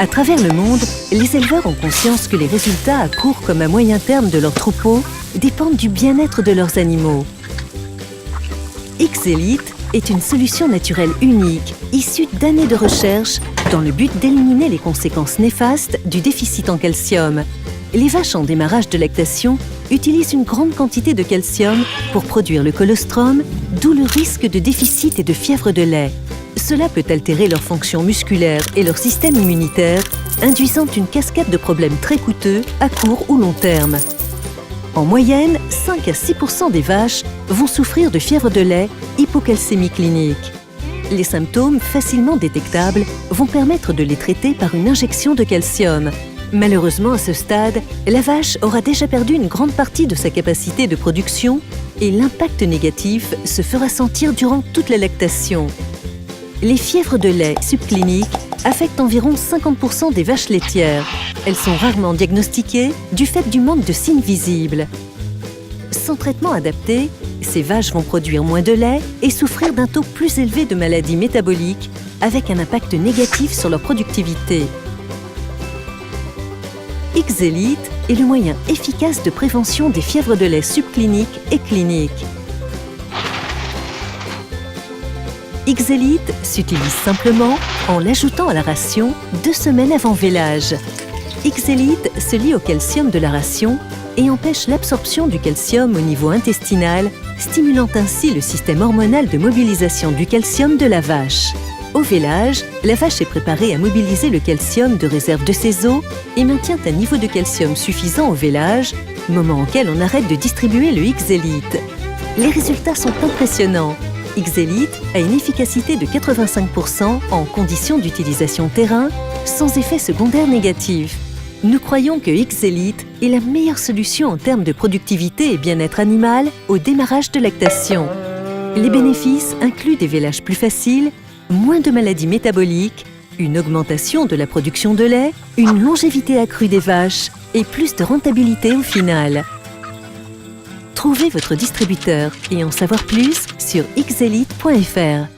À travers le monde, les éleveurs ont conscience que les résultats à court comme à moyen terme de leurs troupeaux dépendent du bien-être de leurs animaux. X-Elite est une solution naturelle unique, issue d'années de recherche, dans le but d'éliminer les conséquences néfastes du déficit en calcium. Les vaches en démarrage de lactation utilisent une grande quantité de calcium pour produire le colostrum, d'où le risque de déficit et de fièvre de lait. Cela peut altérer leur fonction musculaire et leur système immunitaire, induisant une cascade de problèmes très coûteux à court ou long terme. En moyenne, 5 à 6% des vaches vont souffrir de fièvre de lait, hypocalcémie clinique. Les symptômes facilement détectables vont permettre de les traiter par une injection de calcium. Malheureusement, à ce stade, la vache aura déjà perdu une grande partie de sa capacité de production et l'impact négatif se fera sentir durant toute la lactation. Les fièvres de lait subcliniques affectent environ 50% des vaches laitières. Elles sont rarement diagnostiquées du fait du manque de signes visibles. Sans traitement adapté, ces vaches vont produire moins de lait et souffrir d'un taux plus élevé de maladies métaboliques avec un impact négatif sur leur productivité. X-Elite est le moyen efficace de prévention des fièvres de lait subcliniques et cliniques. X-Elite s'utilise simplement en l'ajoutant à la ration 2 semaines avant vélage. X-Elite se lie au calcium de la ration et empêche l'absorption du calcium au niveau intestinal, stimulant ainsi le système hormonal de mobilisation du calcium de la vache. Au vélage, la vache est préparée à mobiliser le calcium de réserve de ses os et maintient un niveau de calcium suffisant au vélage, moment auquel on arrête de distribuer le X-Elite. Les résultats sont impressionnants. X-Elite a une efficacité de 85% en conditions d'utilisation terrain, sans effet secondaire négatif. Nous croyons que X-Elite est la meilleure solution en termes de productivité et bien-être animal au démarrage de lactation. Les bénéfices incluent des vélages plus faciles, moins de maladies métaboliques, une augmentation de la production de lait, une longévité accrue des vaches et plus de rentabilité au final. Trouvez votre distributeur et en savoir plus sur xelite.fr.